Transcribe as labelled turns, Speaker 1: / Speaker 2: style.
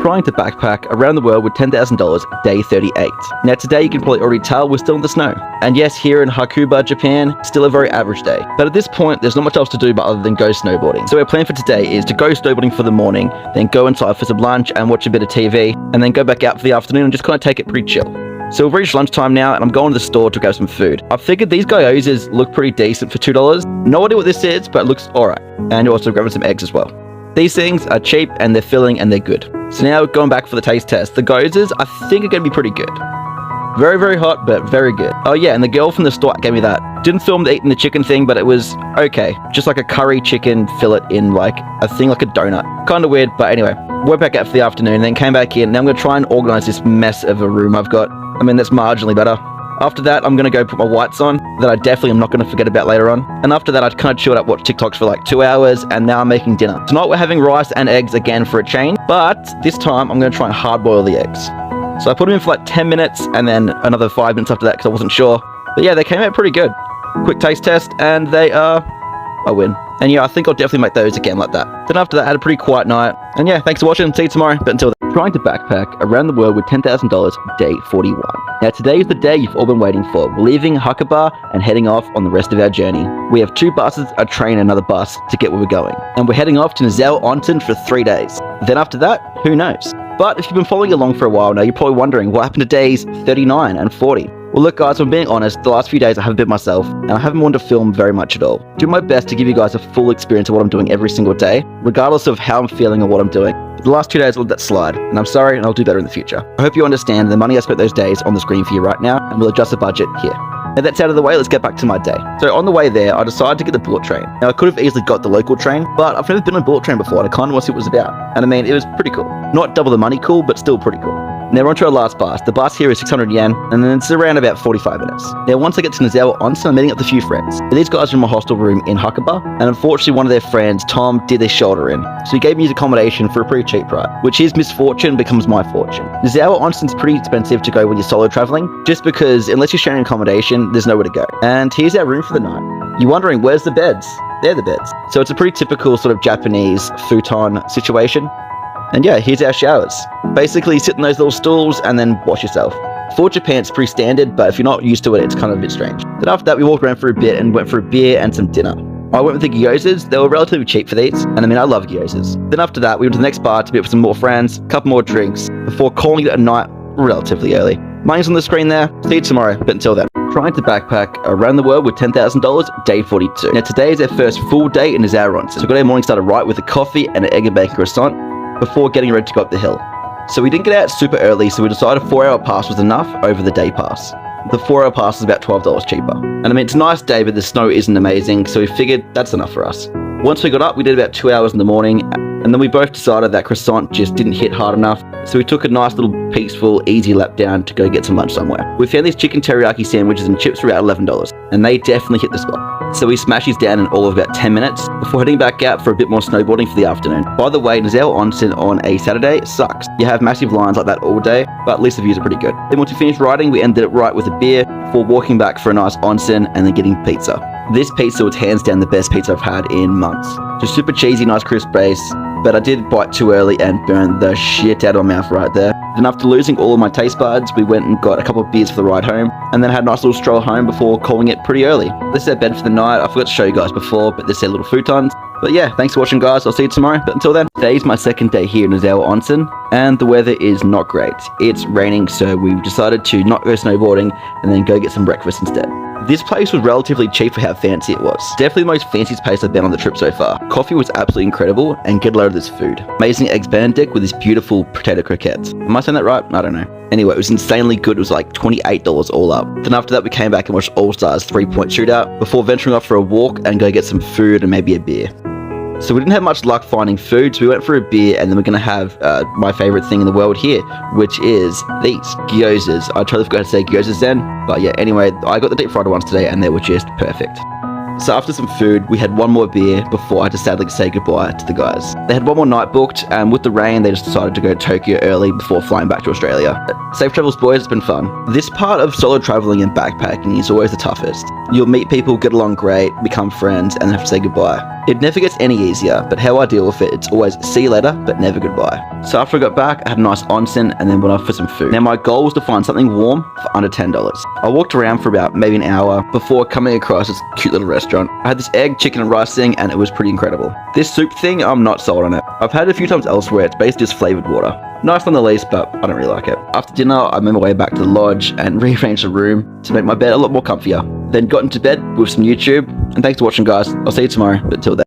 Speaker 1: trying to backpack around the world with $10,000, day 38. Now today you can probably already tell we're still in the snow. And yes, here in Hakuba, Japan, still a very average day. But at this point, there's not much else to do but other than go snowboarding. So our plan for today is to go snowboarding for the morning, then go inside for some lunch and watch a bit of TV, and then go back out for the afternoon and just kind of take it pretty chill. So we've reached lunchtime now, and I'm going to the store to grab some food. I figured these gyozas look pretty decent for $2. No idea what this is, but it looks alright. And you're also grabbing some eggs as well. These things are cheap, and they're filling, and they're good. So now going back for the taste test. The gyozas, I think, are going to be pretty good. Very, very hot, but very good. Oh yeah, and the girl from the store gave me that. Didn't film eating the chicken thing, but it was okay. Just like a curry chicken fillet in like a thing like a donut. Kind of weird, but anyway. Went back out for the afternoon, then came back in. Now I'm going to try and organize this mess of a room I've got. I mean, that's marginally better. After that, I'm going to go put my whites on that I definitely am not going to forget about later on. And after that, I kind of chilled out, watched TikToks for like 2 hours, and now I'm making dinner. Tonight we're having rice and eggs again for a change, but this time I'm going to try and hard boil the eggs. So I put them in for like 10 minutes and then another 5 minutes after that because I wasn't sure. But yeah, they came out pretty good. Quick taste test, and they are a win. And yeah, I think I'll definitely make those again like that. Then after that, I had a pretty quiet night. And yeah, thanks for watching. See you tomorrow. But until then, trying to backpack around the world with $10,000, day 41. Now today is the day you've all been waiting for. We're leaving Hakuba and heading off on the rest of our journey. We have 2 buses, a train, and another bus to get where we're going. And we're heading off to Nozowa Onsen for 3 days. Then after that, who knows? But if you've been following along for a while now, you're probably wondering what happened to days 39 and 40. Well look guys, if I'm being honest, the last few days I haven't been myself, and I haven't wanted to film very much at all. Doing my best to give you guys a full experience of what I'm doing every single day, regardless of how I'm feeling or what I'm doing. The last 2 days I let that slide, and I'm sorry, and I'll do better in the future. I hope you understand the money I spent those days on the screen for you right now, and we'll adjust the budget here. Now that's out of the way, let's get back to my day. So on the way there, I decided to get the bullet train. Now I could have easily got the local train, but I've never been on a bullet train before, and I kind of want to see what it was about. And I mean, it was pretty cool. Not double the money cool, but still pretty cool. Now we're on to our last bus. The bus here is 600 yen, and then it's around about 45 minutes. Now once I get to Nozowa Onsen, I'm meeting up with a few friends. Now, these guys are in my hostel room in Hakuba, and unfortunately one of their friends, Tom, did their shoulder in. So he gave me his accommodation for a pretty cheap price, which his misfortune becomes my fortune. Nozowa Onsen's pretty expensive to go when you're solo traveling, just because unless you're sharing accommodation, there's nowhere to go. And here's our room for the night. You're wondering, where's the beds? They're the beds. So it's a pretty typical sort of Japanese futon situation. And yeah, here's our showers. Basically, sit in those little stools and then wash yourself. For Japan, it's pretty standard, but if you're not used to it, it's kind of a bit strange. Then after that, we walked around for a bit and went for a beer and some dinner. I went with the gyozas. They were relatively cheap for these, and I mean, I love gyozas. Then after that, we went to the next bar to meet with some more friends, a couple more drinks, before calling it a night relatively early. Money's on the screen there. See you tomorrow, but until then. Trying to backpack around the world with $10,000, day 42. Now today is our first full day in Nozowa Onsen. So we got our morning started right with a coffee and an egg and bacon croissant, before getting ready to go up the hill. So we didn't get out super early, so we decided a 4-hour pass was enough over the day pass. The 4-hour pass is about $12 cheaper. And I mean, it's a nice day, but the snow isn't amazing, so we figured that's enough for us. Once we got up, we did about 2 hours in the morning, and then we both decided that croissant just didn't hit hard enough, so we took a nice little peaceful, easy lap down to go get some lunch somewhere. We found these chicken teriyaki sandwiches and chips for about $11, and they definitely hit the spot. So we smashed these down in all of about 10 minutes before heading back out for a bit more snowboarding for the afternoon. By the way, Nozowa Onsen on a Saturday sucks. You have massive lines like that all day, but at least the views are pretty good. Then once we finished riding, we ended it right with a beer before walking back for a nice onsen and then getting pizza. This pizza was hands down the best pizza I've had in months. Just super cheesy, nice crisp base, but I did bite too early and burn the shit out of my mouth right there. Then after losing all of my taste buds, we went and got a couple of beers for the ride home, and then had a nice little stroll home before calling it pretty early. This is our bed for the night. I forgot to show you guys before, but this is our little futons. But yeah, thanks for watching guys, I'll see you tomorrow, but until then. Today's my second day here in Nozowa Onsen, and the weather is not great. It's raining, so we decided to not go snowboarding, and then go get some breakfast instead. This place was relatively cheap for how fancy it was. Definitely the most fanciest place I've been on the trip so far. Coffee was absolutely incredible, and get a load of this food. Amazing eggs benedict with this beautiful potato croquettes. Am I saying that right? I don't know. Anyway, it was insanely good. It was like $28 all up. Then after that, we came back and watched All Stars 3-point shootout before venturing off for a walk and go get some food and maybe a beer. So we didn't have much luck finding food, so we went for a beer, and then we're going to have my favorite thing in the world here, which is these gyozas. I totally forgot to say gyozas then, but yeah, anyway, I got the deep fried ones today, and they were just perfect. So after some food, we had one more beer before I had to sadly say goodbye to the guys. They had one more night booked, and with the rain, they just decided to go to Tokyo early before flying back to Australia. Safe travels, boys, it's been fun. This part of solo traveling and backpacking is always the toughest. You'll meet people, get along great, become friends, and then have to say goodbye. It never gets any easier, but how I deal with it, it's always see you later, but never goodbye. So after I got back, I had a nice onsen and then went off for some food. Now my goal was to find something warm for under $10. I walked around for about maybe an hour before coming across this cute little restaurant. I had this egg, chicken and rice thing and it was pretty incredible. This soup thing, I'm not sold on it. I've had it a few times elsewhere, it's basically just flavoured water. Nice on the least, but I don't really like it. After dinner, I made my way back to the lodge and rearranged the room to make my bed a lot more comfier. Then got into bed with some YouTube, and thanks for watching guys. I'll see you tomorrow, but till then.